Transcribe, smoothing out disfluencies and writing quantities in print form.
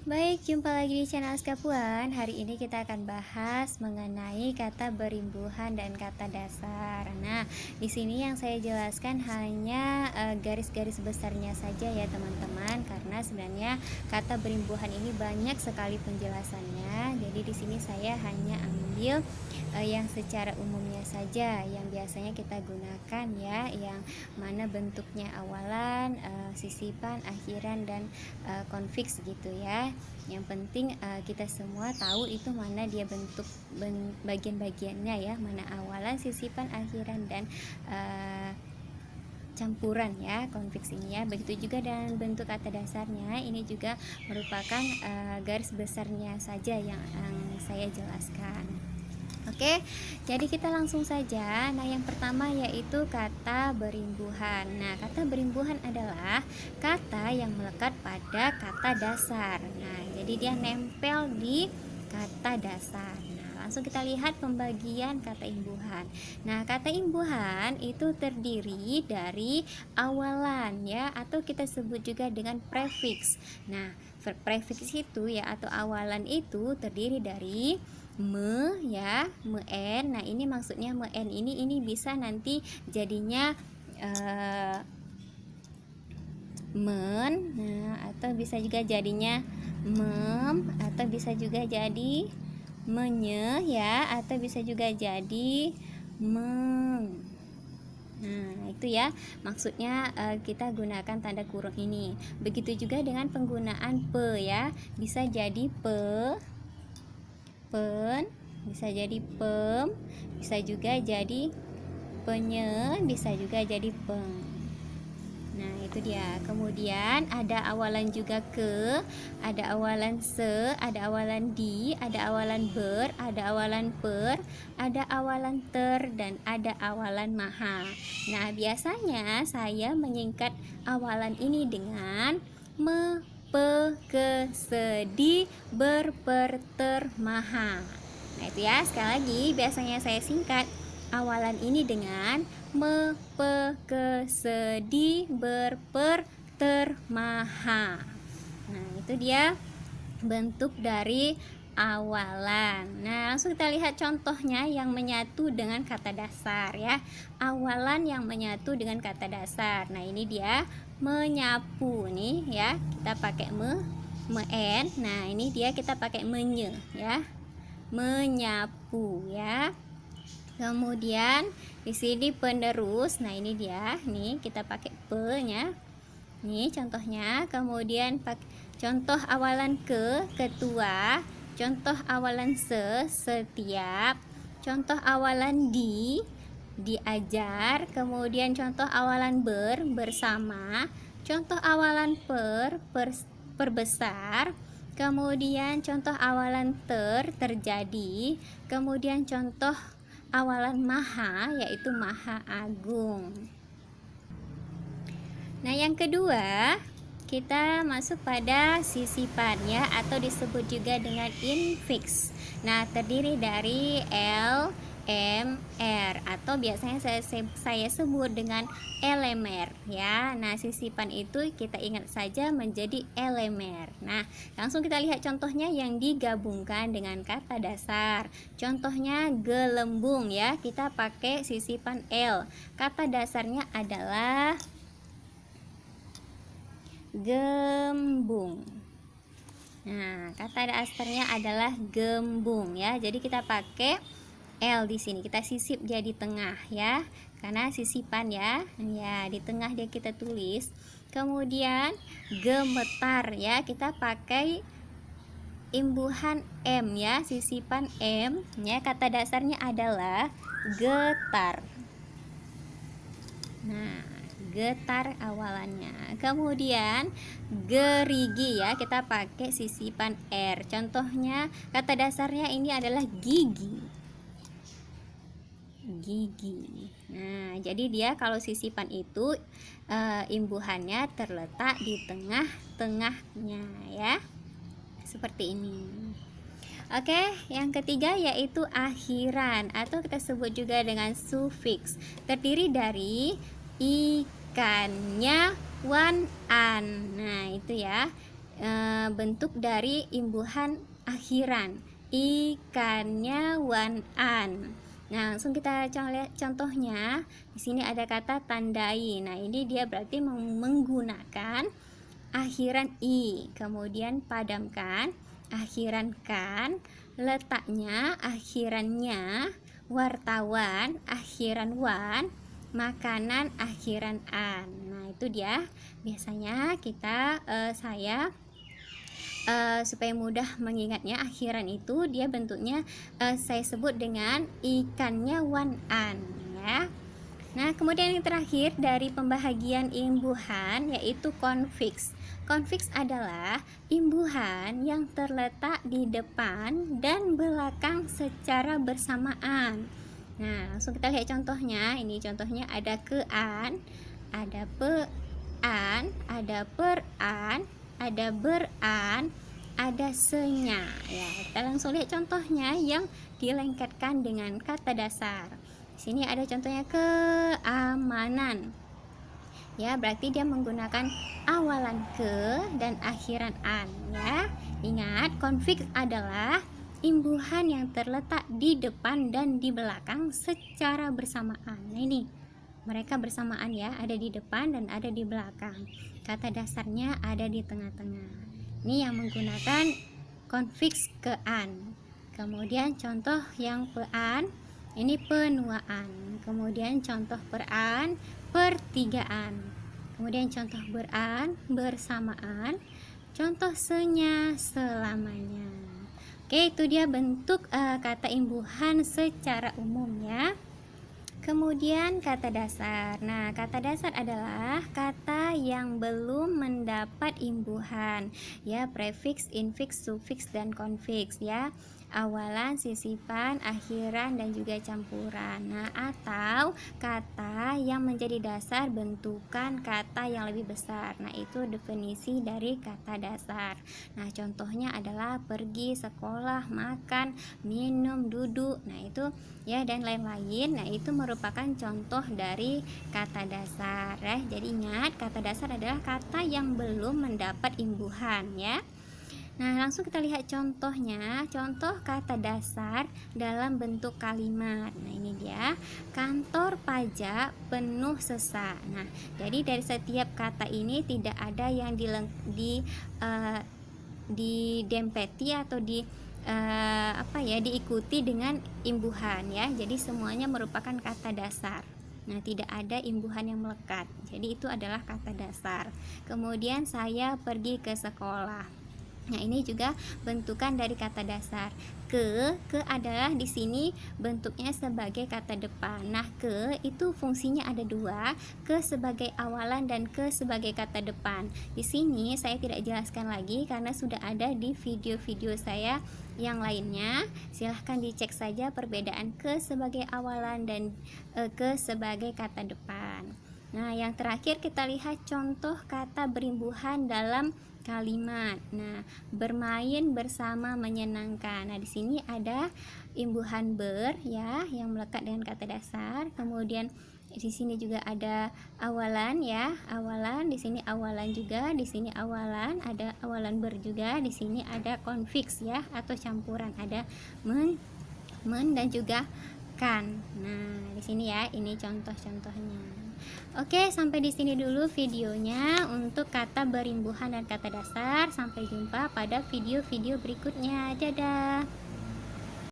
Baik, jumpa lagi di channel Askapuan. Hari ini kita akan bahas mengenai kata berimbuhan dan kata dasar. Nah, di sini yang saya jelaskan hanya garis-garis besarnya saja ya, teman-teman, karena sebenarnya kata berimbuhan ini banyak sekali penjelasannya. Jadi di sini saya hanya ambil yang secara umumnya saja yang biasanya kita gunakan ya, yang mana bentuknya awalan, sisipan, akhiran, dan konfiks gitu ya. Yang penting kita semua tahu itu mana dia bentuk bagian-bagiannya ya, mana awalan, sisipan, akhiran, dan campuran ya, konfiks ini ya. Begitu juga dengan bentuk kata dasarnya, ini juga merupakan garis besarnya saja yang saya jelaskan. Oke, jadi kita langsung saja. Nah, yang pertama yaitu kata berimbuhan. Nah, kata berimbuhan adalah kata yang melekat pada kata dasar. Nah, jadi dia nempel di kata dasar. Nah, langsung kita lihat pembagian kata imbuhan. Nah, kata imbuhan itu terdiri dari awalan ya, atau kita sebut juga dengan prefiks. Nah, prefiks itu ya, atau awalan itu terdiri dari me ya, men. Nah, ini maksudnya men ini bisa nanti jadinya men, nah, atau bisa juga jadinya mem, atau bisa juga jadi menye ya, atau bisa juga jadi meng. Nah, itu ya maksudnya kita gunakan tanda kurung ini. Begitu juga dengan penggunaan pe ya, bisa jadi pe, pen, bisa jadi pem, bisa juga jadi penye, bisa juga jadi peng. Nah, itu dia. Kemudian ada awalan juga ke, ada awalan se, ada awalan di, ada awalan ber, ada awalan per, ada awalan ter, dan ada awalan maha. Nah, biasanya saya menyingkat awalan ini dengan me, pe, ke, se, di, ber, per, ter, maha. Nah, itu ya. Sekali lagi, biasanya saya singkat awalan ini dengan me, pe, ke, se, di, ber, per, ter, maha. Nah, itu dia bentuk dari awalan. Nah, langsung kita lihat contohnya yang menyatu dengan kata dasar ya. Awalan yang menyatu dengan kata dasar. Nah, ini dia menyapu nih ya. Kita pakai men. Nah, ini dia kita pakai menye ya. Menyapu ya. Kemudian di sini penerus. Nah, ini dia. Nih kita pakai pe-nya. Nih contohnya. Kemudian contoh awalan ke, ketua. Contoh awalan se, setiap. Contoh awalan di, diajar. Kemudian contoh awalan ber, bersama. Contoh awalan per, perbesar. Kemudian contoh awalan ter, terjadi. Kemudian contoh awalan maha, yaitu maha agung. Nah, yang kedua kita masuk pada sisipan ya, atau disebut juga dengan infiks. Nah, terdiri dari L, M, R, atau biasanya saya sebut dengan elemer ya. Nah, sisipan itu kita ingat saja menjadi elemer. Nah, langsung kita lihat contohnya yang digabungkan dengan kata dasar. Contohnya gelembung ya, kita pakai sisipan L. Kata dasarnya adalah gembung. Nah, kata dasarnya adalah gembung ya. Jadi kita pakai L di sini. Kita sisip dia di tengah ya. Karena sisipan ya. Ya, di tengah dia kita tulis. Kemudian gemetar ya. Kita pakai imbuhan M ya, sisipan M ya. Kata dasarnya adalah getar. Nah, getar awalannya. Kemudian gerigi ya, kita pakai sisipan R. Contohnya kata dasarnya ini adalah gigi. Gigi. Nah, jadi dia kalau sisipan itu imbuhannya terletak di tengah-tengahnya ya. Seperti ini. Oke, yang ketiga yaitu akhiran, atau kita sebut juga dengan sufiks. Terdiri dari ikannya, wan, an. Nah, itu ya. bentuk dari imbuhan akhiran. Ikannya wan-an. Nah, langsung kita lihat contohnya. Di sini ada kata tandai. Nah, ini dia berarti menggunakan akhiran i, kemudian padamkan akhiran kan, letaknya akhirannya, wartawan akhiran wan, makanan akhiran an. Nah, itu dia biasanya kita saya supaya mudah mengingatnya, akhiran itu dia bentuknya saya sebut dengan ikannya wan an ya. Nah, kemudian yang terakhir dari pembahagian imbuhan yaitu konfiks. Konfiks adalah imbuhan yang terletak di depan dan belakang secara bersamaan. Nah, langsung kita lihat contohnya. Ini contohnya ada kean, ada pean, ada peran, ada beran, ada senya ya. Kita langsung lihat contohnya yang dilengketkan dengan kata dasar. Di sini ada contohnya keamanan. Ya, berarti dia menggunakan awalan ke dan akhiran an ya. Ingat, konfiks adalah imbuhan yang terletak di depan dan di belakang secara bersamaan. Nah, ini mereka bersamaan ya, ada di depan dan ada di belakang. Kata dasarnya ada di tengah-tengah. Ini yang menggunakan konfiks kean. Kemudian contoh yang pean, ini penuaan. Kemudian contoh peran, pertigaan. Kemudian contoh beran, bersamaan. Contoh senya, selamanya. Oke, itu dia bentuk kata imbuhan secara umum ya. Kemudian kata dasar. Nah, kata dasar adalah kata yang belum mendapat imbuhan ya, prefiks, infiks, sufiks dan konfiks ya. Awalan, sisipan, akhiran dan juga campuran. Nah, atau kata yang menjadi dasar bentukan kata yang lebih besar. Nah, itu definisi dari kata dasar. Nah, contohnya adalah pergi, sekolah, makan, minum, duduk. Nah, itu ya, dan lain-lain. Nah, itu merupakan contoh dari kata dasar ya. Jadi ingat, kata dasar adalah kata yang belum mendapat imbuhan ya. Nah, langsung kita lihat contohnya. Contoh kata dasar dalam bentuk kalimat. Nah, ini dia. Kantor pajak penuh sesak. Nah, jadi dari setiap kata ini tidak ada yang didempeti atau diikuti dengan imbuhan ya. Jadi semuanya merupakan kata dasar. Nah, tidak ada imbuhan yang melekat. Jadi itu adalah kata dasar. Kemudian saya pergi ke sekolah. Nah, ini juga bentukan dari kata dasar. Ke adalah di sini bentuknya sebagai kata depan. Nah, ke itu fungsinya ada dua, ke sebagai awalan dan ke sebagai kata depan. Di sini saya tidak jelaskan lagi karena sudah ada di video-video saya yang lainnya. Silahkan dicek saja perbedaan ke sebagai awalan dan ke sebagai kata depan. Nah, yang terakhir kita lihat contoh kata berimbuhan dalam kalimat. Nah, bermain bersama menyenangkan. Nah, di sini ada imbuhan ber ya yang melekat dengan kata dasar. Kemudian di sini juga ada awalan ya, awalan. Di sini awalan juga, di sini awalan, ada awalan ber juga. Di sini ada konfiks ya atau campuran, ada men dan juga kan. Nah, di sini ya, ini contoh-contohnya. Oke, sampai di sini dulu videonya untuk kata berimbuhan dan kata dasar. Sampai jumpa pada video-video berikutnya. Dadah.